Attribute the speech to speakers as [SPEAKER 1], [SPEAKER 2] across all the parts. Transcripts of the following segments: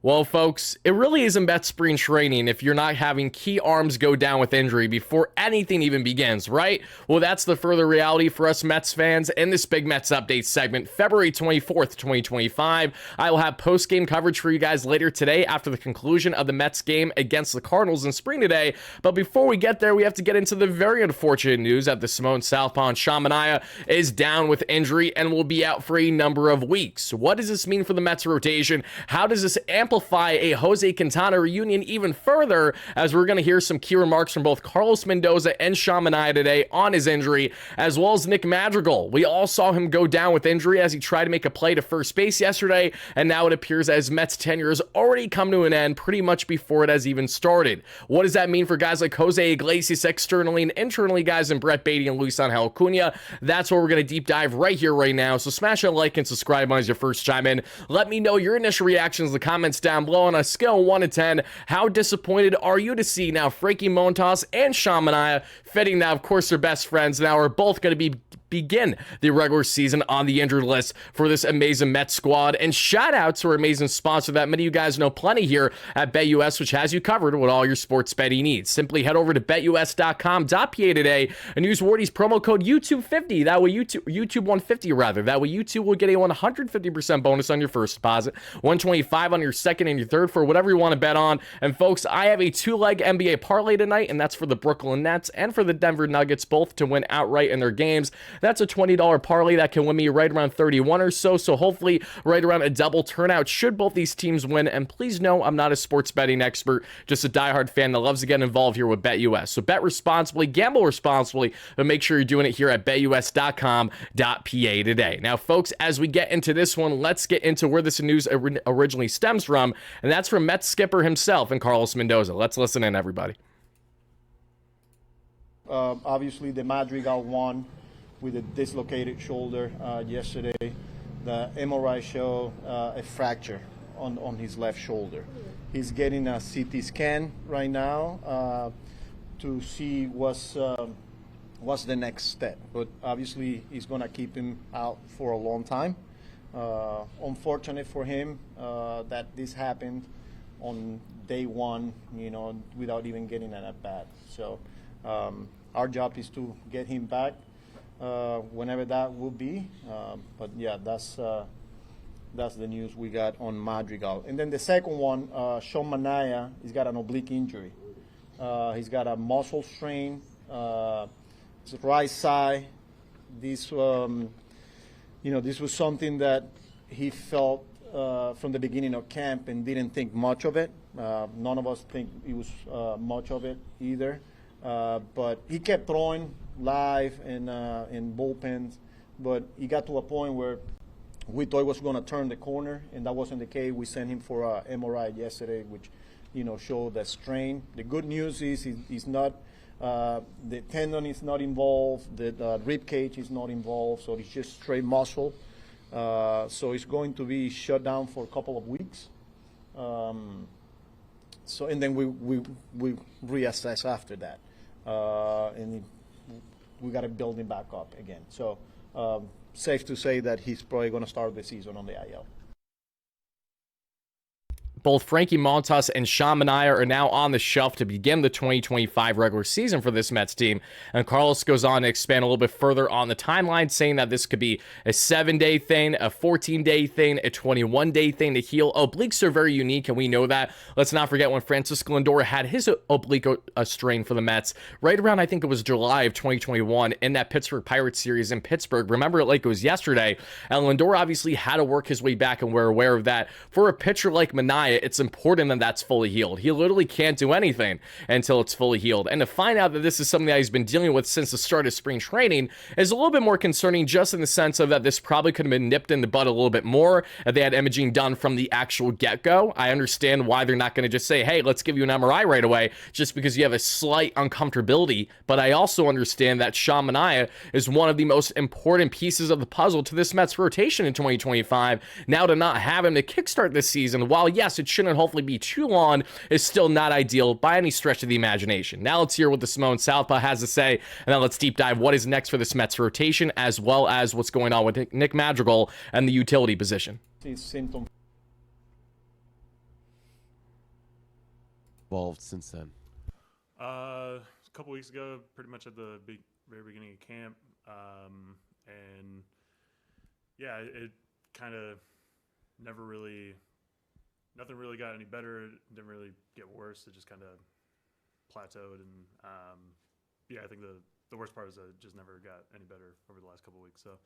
[SPEAKER 1] Well, folks, it really isn't Mets spring training if you're not having key arms go down with injury before anything even begins, right? Well, that's the further reality for us Mets fans in this Big Mets Update segment, February 24th, 2025. I will have post-game coverage for you guys later today after the conclusion of the Mets game against the Cardinals in spring today. But before we get there, we have to get into the very unfortunate news that the Simone Southpaw Sean Manaea is down with injury and will be out for a number of weeks. What does this mean for the Mets rotation? How does this amplify a Jose Quintana reunion even further, as we're going to hear some key remarks from both Carlos Mendoza and Sean Manaea today on his injury, as well as Nick Madrigal. We all saw him go down with injury as he tried to make a play to first base yesterday, and now it appears as Mets tenure has already come to an end pretty much before it has even started. What does that mean for guys like Jose Iglesias externally and internally, guys, and Brett Beatty and Luis Angel Acuna? That's what we're going to deep dive right here, right now. So smash a like and subscribe as your first chime in. Let me know your initial reactions in the comments down below. On a scale of 1 to 10, how disappointed are you to see now Frankie Montas and Sean Manaea, fitting that, of course, they're best friends now, are both going to begin the regular season on the injured list for this amazing Mets squad? And shout out to our amazing sponsor that many of you guys know plenty here at BetUS, which has you covered with all your sports betting needs. Simply head over to betus.com.pa today and use Wardy's promo code YouTube50. That way YouTube150 rather. That way YouTube will get a 150% bonus on your first deposit, 125 on your second and your third for whatever you want to bet on. And folks, I have a two-leg NBA parlay tonight, and that's for the Brooklyn Nets and for the Denver Nuggets, both to win outright in their games. That's a $20 parlay that can win me right around 31 or so. So hopefully right around a double turnout should both these teams win. And please know I'm not a sports betting expert, just a diehard fan that loves to get involved here with BetUS. So bet responsibly, gamble responsibly, but make sure you're doing it here at betus.com.pa today. Now, folks, as we get into this one, let's get into where this news originally stems from. And that's from Mets skipper himself and Carlos Mendoza. Let's listen in, everybody.
[SPEAKER 2] Obviously, the Madrigal won with a dislocated shoulder yesterday. The MRI showed a fracture on his left shoulder. He's getting a CT scan right now to see what's the next step. But obviously, he's going to keep him out for a long time. Unfortunate for him that this happened on day one, without even getting an at-bat. So our job is to get him back whenever that will be. But yeah, that's the news we got on Madrigal. And then the second one, Sean Manaea, he's got an oblique injury. He's got a muscle strain. It's right side. This this was something that he felt from the beginning of camp and didn't think much of it. None of us think it was much of it either. But he kept throwing live and in bullpens, but he got to a point where we thought he was going to turn the corner, and that wasn't the case. We sent him for a MRI yesterday, which showed the strain. The good news is he's not the tendon is not involved, the rib cage is not involved, so it's just straight muscle. So it's going to be shut down for a couple of weeks. And then we reassess after that, and we got to build him back up again. So safe to say that he's probably going to start the season on the IL.
[SPEAKER 1] Both Frankie Montas and Sean Manaea are now on the shelf to begin the 2025 regular season for this Mets team. And Carlos goes on to expand a little bit further on the timeline, saying that this could be a 7-day thing, a 14-day thing, a 21-day thing to heal. Obliques are very unique, and we know that. Let's not forget when Francisco Lindor had his oblique strain for the Mets right around, I think it was July of 2021 in that Pittsburgh Pirates series in Pittsburgh. Remember it like it was yesterday. And Lindor obviously had to work his way back, and we're aware of that. For a pitcher like Manaea, it's important that that's fully healed. He literally can't do anything until it's fully healed. And to find out that this is something that he's been dealing with since the start of spring training is a little bit more concerning, just in the sense of that this probably could have been nipped in the bud a little bit more if they had imaging done from the actual get-go. I understand why they're not going to just say, hey, let's give you an MRI right away just because you have a slight uncomfortability. But I also understand that Sean Manaea is one of the most important pieces of the puzzle to this Mets rotation in 2025. Now, to not have him to kickstart this season, while yes, it shouldn't hopefully be too long, is still not ideal by any stretch of the imagination. Now let's hear what the Simone Southpaw has to say, and then let's deep dive what is next for this Mets rotation, as well as what's going on with Nick Madrigal and the utility position.
[SPEAKER 2] Symptom
[SPEAKER 3] evolved since then?
[SPEAKER 4] A couple weeks ago, pretty much at the very beginning of camp, and yeah, it kind of nothing really got any better. It didn't really get worse. It just kind of plateaued, and yeah, I think the worst part is that it just never got any better over the last couple weeks. So,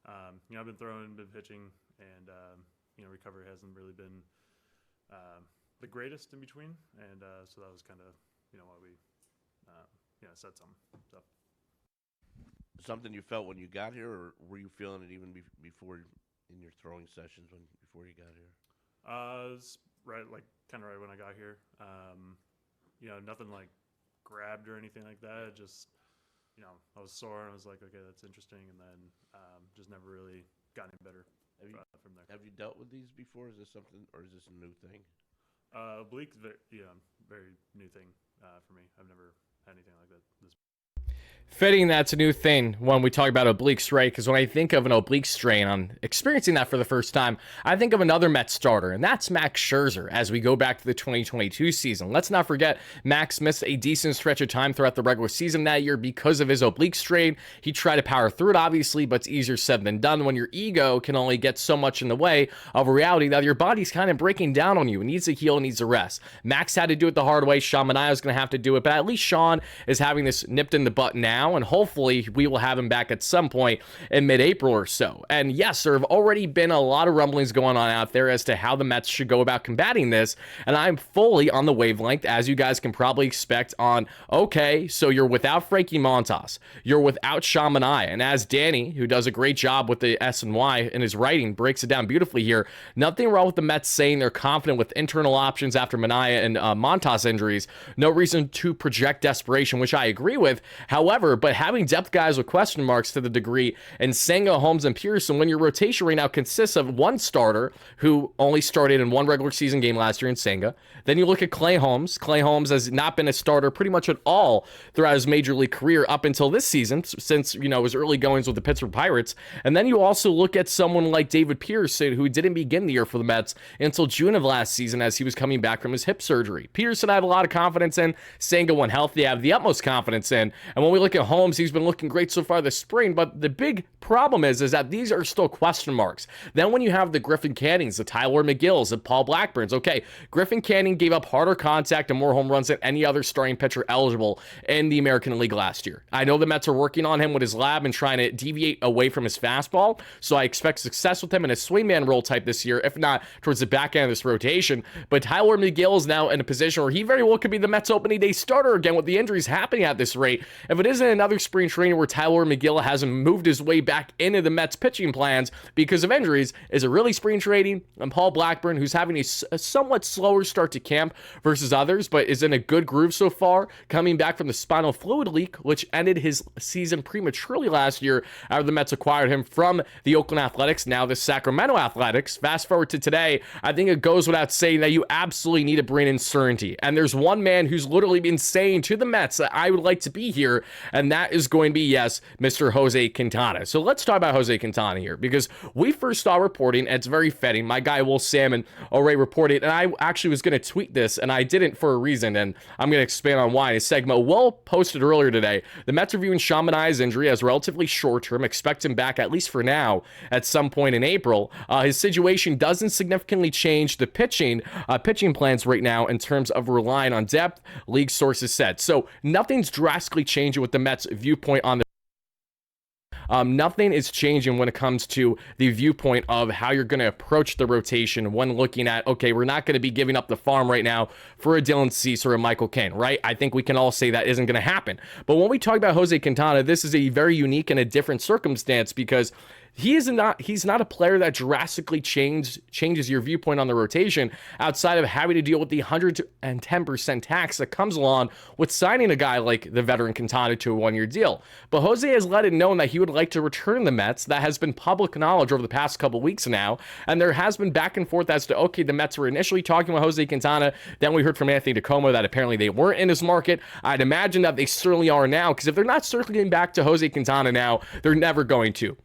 [SPEAKER 4] I've been throwing, been pitching, and recovery hasn't really been the greatest in between, and so that was kind of why we said something. So.
[SPEAKER 5] Something you felt when you got here, or were you feeling it even before in your throwing sessions before you got here?
[SPEAKER 4] It was kind of right when I got here. Nothing like grabbed or anything like that. Just I was sore and I was like, okay, that's interesting, and then just never really got any better from there.
[SPEAKER 5] Have you dealt with these before? Is this something, or is this a new thing?
[SPEAKER 4] Obliques, very new thing for me. I've never had anything like that.
[SPEAKER 1] Fitting that's a new thing when we talk about obliques, right? Because when I think of an oblique strain, I'm experiencing that for the first time. I think of another Mets starter, and that's Max Scherzer as we go back to the 2022 season. Let's not forget, Max missed a decent stretch of time throughout the regular season that year because of his oblique strain. He tried to power through it, obviously, but it's easier said than done when your ego can only get so much in the way of a reality that your body's kind of breaking down on you. It needs to heal, it needs to rest. Max had to do it the hard way. Sean Manaea is going to have to do it, but at least Sean is having this nipped in the butt now, and hopefully we will have him back at some point in mid-April or so. And yes, there have already been a lot of rumblings going on out there as to how the Mets should go about combating this, and I'm fully on the wavelength, as you guys can probably expect, on, okay, so you're without Frankie Montas, you're without Sean Manaea, and as Danny, who does a great job with the S&Y in his writing, breaks it down beautifully here, nothing wrong with the Mets saying they're confident with internal options after Manaea and Montas injuries. No reason to project desperation, which I agree with. However, but having depth guys with question marks to the degree in Senga, Holmes, and Pearson, when your rotation right now consists of one starter who only started in one regular season game last year in Senga. Then you look at Clay Holmes. Clay Holmes has not been a starter pretty much at all throughout his major league career up until this season, since his early goings with the Pittsburgh Pirates. And then you also look at someone like David Pearson, who didn't begin the year for the Mets until June of last season as he was coming back from his hip surgery. Pearson I have a lot of confidence in. Senga, when healthy, I have the utmost confidence in. And when we look at Holmes, he's been looking great so far this spring, but the big problem is that these are still question marks. Then when you have the Griffin Cannings, the Tyler McGills, the Paul Blackburns, okay, Griffin Canning gave up harder contact and more home runs than any other starting pitcher eligible in the American League last year. I know the Mets are working on him with his lab and trying to deviate away from his fastball, so I expect success with him in a swingman role type this year, if not towards the back end of this rotation. But Tyler McGill is now in a position where he very well could be the Mets opening day starter again with the injuries happening at this rate. If it isn't another spring training where Tyler McGill hasn't moved his way back into the Mets pitching plans because of injuries, is it really spring training? And Paul Blackburn, who's having a somewhat slower start to camp versus others, but is in a good groove so far, coming back from the spinal fluid leak, which ended his season prematurely last year after the Mets acquired him from the Oakland Athletics, now the Sacramento Athletics. Fast forward to today, I think it goes without saying that you absolutely need to bring in certainty. And there's one man who's literally been saying to the Mets that I would like to be here, and that is going to be, yes, Mr. Jose Quintana. So let's talk about Jose Quintana here, because we first saw reporting, and it's very fitting. My guy Will Salmon already reported, and I actually was going to tweet this, and I didn't for a reason, and I'm going to expand on why in a segment. Will posted earlier today, the Mets reviewing Sean Manaea's injury as relatively short-term, expect him back, at least for now, at some point in April. His situation doesn't significantly change the pitching plans right now in terms of relying on depth, league sources said. So nothing's drastically changing with the Mets' viewpoint on the nothing is changing when it comes to the viewpoint of how you're going to approach the rotation when looking at, okay, we're not going to be giving up the farm right now for a Dylan Cease or a Michael Cain, right? I think we can all say that isn't going to happen. But when we talk about Jose Quintana, this is a very unique and a different circumstance because he's not a player that drastically changes your viewpoint on the rotation outside of having to deal with the 110% tax that comes along with signing a guy like the veteran Quintana to a one-year deal. But Jose has let it known that he would like to return the Mets. That has been public knowledge over the past couple weeks now, and there has been back and forth as to, okay, the Mets were initially talking with Jose Quintana, then we heard from Anthony DeComo that apparently they weren't in his market. I'd imagine that they certainly are now, because if they're not circling back to Jose Quintana now, they're never going to.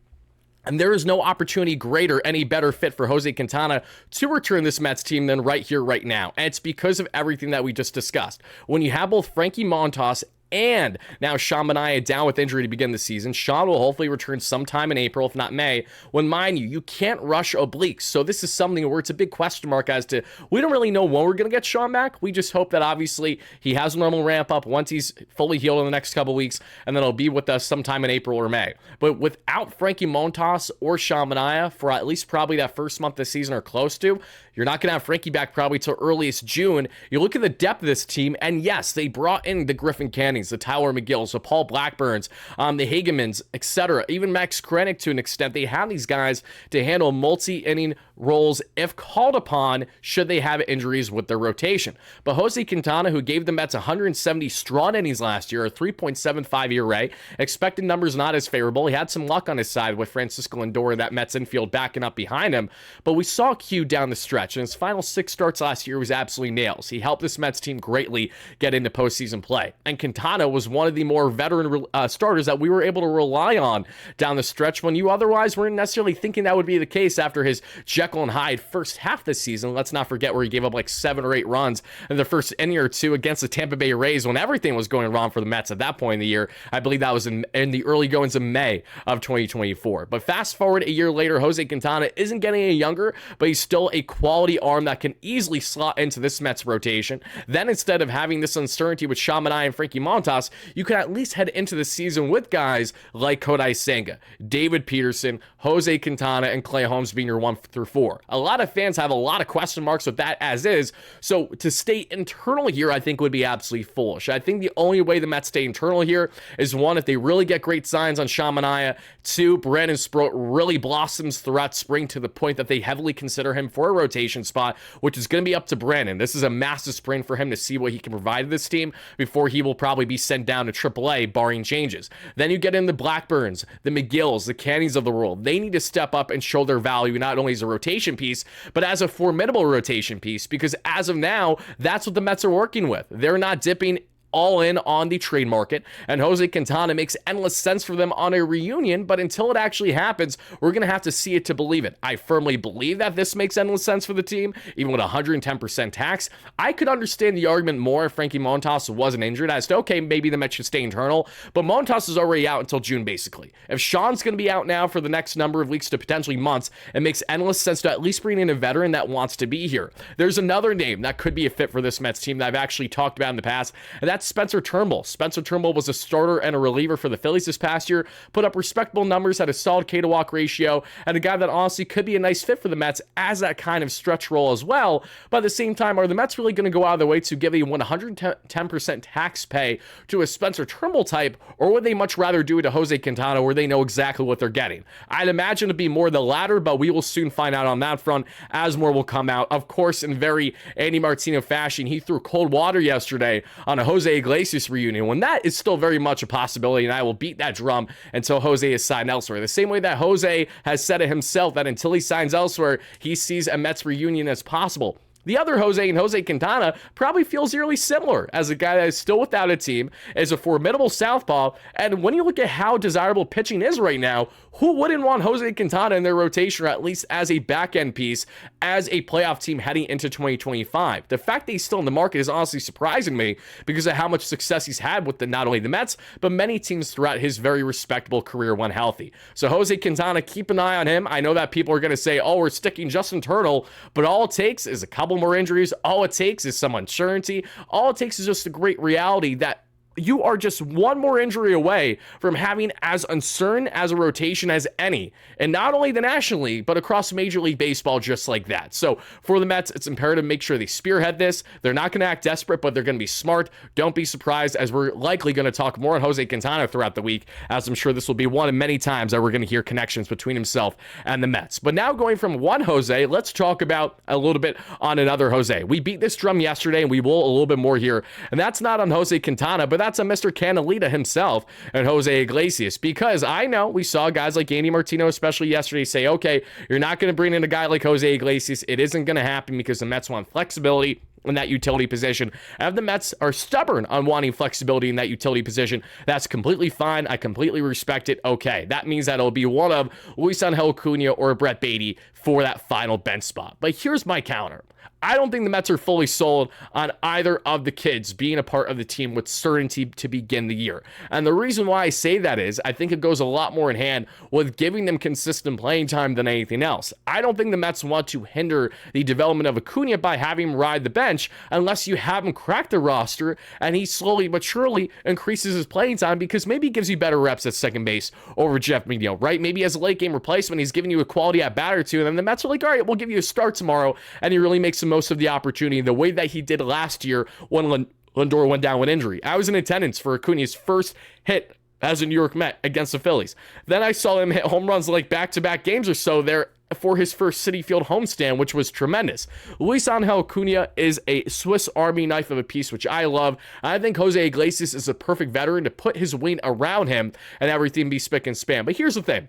[SPEAKER 1] And there is no opportunity greater, any better fit for Jose Quintana to return this Mets team than right here, right now. And it's because of everything that we just discussed. When you have both Frankie Montas and now Sean Manaea down with injury to begin the season, Sean will hopefully return sometime in April, if not May, when, mind you can't rush obliques. So this is something where it's a big question mark as to, we don't really know when we're going to get Sean back. We just hope that obviously he has a normal ramp up once he's fully healed in the next couple weeks, and then he'll be with us sometime in April or May. But without Frankie Montas or Sean Manaea for at least probably that first month of the season or close to, you're not going to have Frankie back probably till earliest June. You look at the depth of this team, and yes, they brought in the Griffin Cannings, the Tyler McGills, the Paul Blackburns, the Hagemans, etc. Even Max Krennic to an extent. They have these guys to handle multi-inning roles if called upon, should they have injuries with their rotation. But Jose Quintana, who gave the Mets 170 strong innings last year, a 3.75 ERA, expected numbers not as favorable. He had some luck on his side with Francisco Lindor and that Mets infield backing up behind him. But we saw Q down the stretch, and his final 6 starts last year was absolutely nails. He helped this Mets team greatly get into postseason play. And Quintana was one of the more veteran starters that we were able to rely on down the stretch when you otherwise weren't necessarily thinking that would be the case after his Jekyll and Hyde first half of the season. Let's not forget where he gave up like 7 or 8 runs in the first inning or two against the Tampa Bay Rays when everything was going wrong for the Mets at that point in the year. I believe that was in the early goings of May of 2024. But fast forward a year later, Jose Quintana isn't getting any younger, but he's still a quality arm that can easily slot into this Mets rotation. Then instead of having this uncertainty with Sean Manaea and Frankie Montas, you can at least head into the season with guys like Kodai Senga, David Peterson, Jose Quintana, and Clay Holmes being your 1 through 4. A lot of fans have a lot of question marks with that as is, so to stay internal here I think would be absolutely foolish. I think the only way the Mets stay internal here is, 1, if they really get great signs on Sean Manaea, 2, Brandon Sproat really blossoms throughout spring to the point that they heavily consider him for a rotation spot, which is going to be up to Brandon. This is a massive spring for him to see what he can provide to this team before he will probably be sent down to AAA, barring changes. Then you get in the Blackburns, the McGills, the Cannings of the world. They need to step up and show their value not only as a rotation piece, but as a formidable rotation piece, because as of now, that's what the Mets are working with. They're not dipping all in on the trade market, and Jose Quintana makes endless sense for them on a reunion, but until it actually happens, we're going to have to see it to believe it. I firmly believe that this makes endless sense for the team, even with 110% tax. I could understand the argument more if Frankie Montas wasn't injured as to, okay, maybe the Mets should stay internal, but Montas is already out until June, basically. If Sean's going to be out now for the next number of weeks to potentially months, it makes endless sense to at least bring in a veteran that wants to be here. There's another name that could be a fit for this Mets team that I've actually talked about in the past, and that's Spencer Turnbull. Spencer Turnbull was a starter and a reliever for the Phillies this past year, put up respectable numbers, had a solid K to walk ratio, and a guy that honestly could be a nice fit for the Mets as that kind of stretch role as well. But at the same time, are the Mets really going to go out of their way to give a 110% tax pay to a Spencer Turnbull type, or would they much rather do it to Jose Quintana where they know exactly what they're getting? I'd imagine it'd be more the latter, but we will soon find out on that front as more will come out. Of course, in very Andy Martino fashion, he threw cold water yesterday on a Jose Iglesias reunion, when that is still very much a possibility, and I will beat that drum until Jose is signed elsewhere. The same way that Jose has said it himself, that until he signs elsewhere, he sees a Mets reunion as possible. The other Jose and Jose Quintana probably feels eerily similar as a guy that is still without a team, is a formidable southpaw, and when you look at how desirable pitching is right now, who wouldn't want Jose Quintana in their rotation, or at least as a back-end piece, as a playoff team heading into 2025? The fact that he's still in the market is honestly surprising me because of how much success he's had with not only the Mets, but many teams throughout his very respectable career when healthy. So Jose Quintana, keep an eye on him. I know that people are going to say, oh, we're sticking Justin Turtle, but all it takes is a couple more injuries. All it takes is some uncertainty. All it takes is just a great reality that you are just one more injury away from having as uncertain as a rotation as any, and not only the National League, but across Major League Baseball just like that. So for the Mets, it's imperative to make sure they spearhead this. They're not going to act desperate, but they're going to be smart. Don't be surprised, as we're likely going to talk more on Jose Quintana throughout the week, as I'm sure this will be one of many times that we're going to hear connections between himself and the Mets. But now going from one Jose, let's talk about a little bit on another Jose. We beat this drum yesterday, and we will a little bit more here, and that's not on Jose Quintana, but that's on Mr. Canalita himself and Jose Iglesias, because I know we saw guys like Andy Martino, especially yesterday, say, okay, you're not going to bring in a guy like Jose Iglesias. It isn't going to happen because the Mets want flexibility in that utility position. And if the Mets are stubborn on wanting flexibility in that utility position, that's completely fine. I completely respect it. Okay, that means that it'll be one of Luisangel Acuna or Brett Baty for that final bench spot. But here's my counter. I don't think the Mets are fully sold on either of the kids being a part of the team with certainty to begin the year. And the reason why I say that is I think it goes a lot more in hand with giving them consistent playing time than anything else. I don't think the Mets want to hinder the development of Acuna by having him ride the bench unless you have him crack the roster and he slowly but surely increases his playing time, because maybe he gives you better reps at second base over Jeff McNeil, right? Maybe as a late game replacement, he's giving you a quality at bat or two, and then the Mets are like, all right, we'll give you a start tomorrow, and he really makes the most of the opportunity the way that he did last year when Lindor went down with injury. I was in attendance for Acuna's first hit as a New York Met against the Phillies. Then I saw him hit home runs like back-to-back games or so there for his first Citi Field homestand, which was tremendous. Luisangel Acuna is a Swiss Army knife of a piece, which I love. I think Jose Iglesias is a perfect veteran to put his wing around him and everything be spick and span. But here's the thing.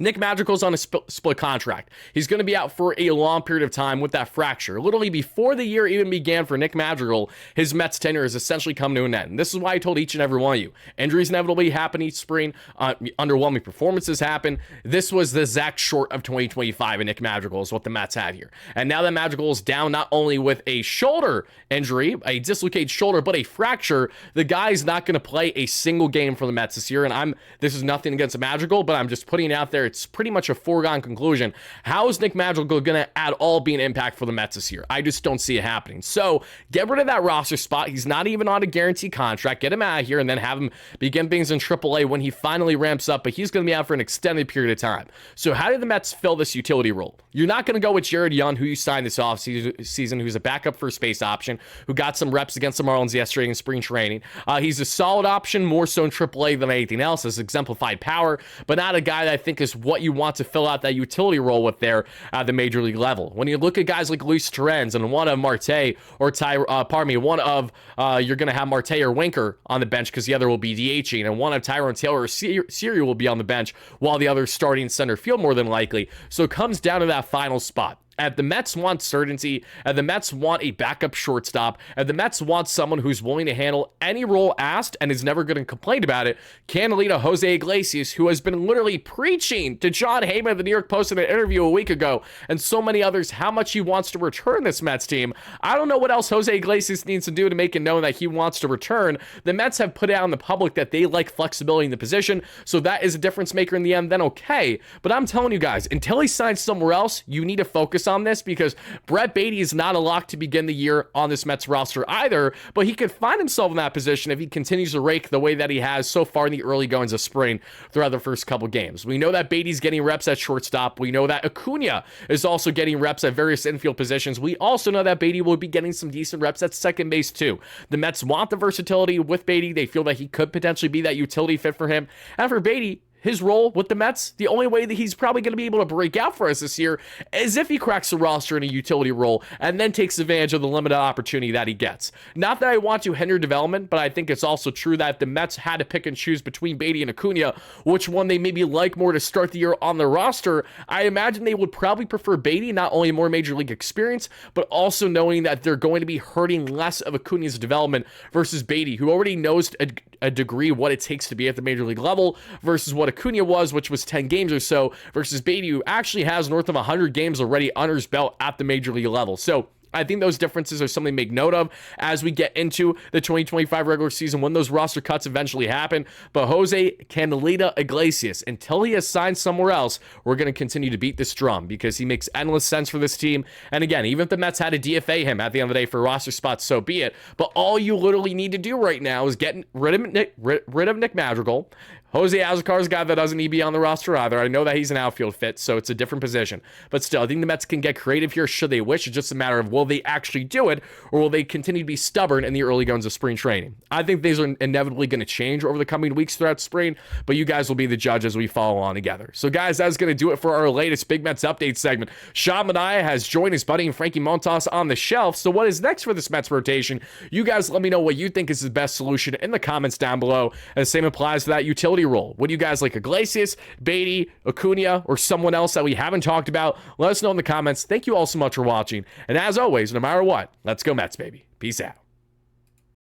[SPEAKER 1] Nick Madrigal's on a split contract. He's going to be out for a long period of time with that fracture. Literally before the year even began for Nick Madrigal, his Mets tenure has essentially come to an end. And this is why I told each and every one of you, injuries inevitably happen each spring. Underwhelming performances happen. This was the exact short of 2025, and Nick Madrigal is what the Mets had here. And now that Madrigal is down not only with a shoulder injury, a dislocated shoulder, but a fracture, the guy's not going to play a single game for the Mets this year. And this is nothing against Madrigal, but I'm just putting it out there. It's pretty much a foregone conclusion. How is Nick Madrigal going to at all be an impact for the Mets this year? I just don't see it happening. So get rid of that roster spot. He's not even on a guaranteed contract. Get him out of here and then have him begin things in AAA when he finally ramps up, but he's going to be out for an extended period of time. So how do the Mets fill this utility role? You're not going to go with Jared Young, who you signed this offseason, who's a backup first base option, who got some reps against the Marlins yesterday in spring training. He's a solid option, more so in AAA than anything else, as exemplified power, but not a guy that I think is what you want to fill out that utility role with there at the major league level. When you look at guys like Luis Torrens and one of Marte or you're going to have Marte or Winker on the bench because the other will be DHing, and one of Tyrone Taylor or Siri will be on the bench while the other starting center field more than likely. So it comes down to that final spot. If the Mets want certainty, if the Mets want a backup shortstop, if the Mets want someone who's willing to handle any role asked and is never going to complain about it, Candelita Jose Iglesias, who has been literally preaching to John Heyman of the New York Post in an interview a week ago, and so many others, how much he wants to return this Mets team. I don't know what else Jose Iglesias needs to do to make it known that he wants to return. The Mets have put out in the public that they like flexibility in the position, so that is a difference maker in the end, then okay. But I'm telling you guys, until he signs somewhere else, you need to focus on this, because Brett Baty is not a lock to begin the year on this Mets roster either, but he could find himself in that position if he continues to rake the way that he has so far in the early goings of spring throughout the first couple games. We know that Baty's getting reps at shortstop. We know that Acuna is also getting reps at various infield positions. We also know that Baty will be getting some decent reps at second base too. The Mets want the versatility with Baty. They feel that he could potentially be that utility fit for him. And for Baty, his role with the Mets, the only way that he's probably going to be able to break out for us this year is if he cracks the roster in a utility role and then takes advantage of the limited opportunity that he gets. Not that I want to hinder development, but I think it's also true that if the Mets had to pick and choose between Baty and Acuna, which one they maybe like more to start the year on their roster, I imagine they would probably prefer Baty, not only more major league experience, but also knowing that they're going to be hurting less of Acuna's development versus Baty, who already knows a degree what it takes to be at the major league level, versus what Acuna was, which was 10 games or so, versus Baty, who actually has north of 100 games already under his belt at the major league level. So I think those differences are something to make note of as we get into the 2025 regular season when those roster cuts eventually happen. But Jose Candelita Iglesias, until he has signed somewhere else, we're going to continue to beat this drum because he makes endless sense for this team. And again, even if the Mets had to DFA him at the end of the day for roster spots, so be it. But all you literally need to do right now is get rid of Nick Madrigal. Jose Azocar's a guy that doesn't need to be on the roster either. I know that he's an outfield fit, so it's a different position. But still, I think the Mets can get creative here should they wish. It's just a matter of will they actually do it, or will they continue to be stubborn in the early goings of spring training? I think these are inevitably going to change over the coming weeks throughout spring, but you guys will be the judge as we follow on together. So guys, that's going to do it for our latest Big Mets update segment. Sean Manaea has joined his buddy and Frankie Montas on the shelf. So what is next for this Mets rotation? You guys let me know what you think is the best solution in the comments down below. And the same applies to that utility utility role. Would you guys like Iglesias, Beatty, Acuna, or someone else that we haven't talked about? Let us know in the comments. Thank you all so much for watching. And as always, no matter what, let's go Mets, baby. Peace out.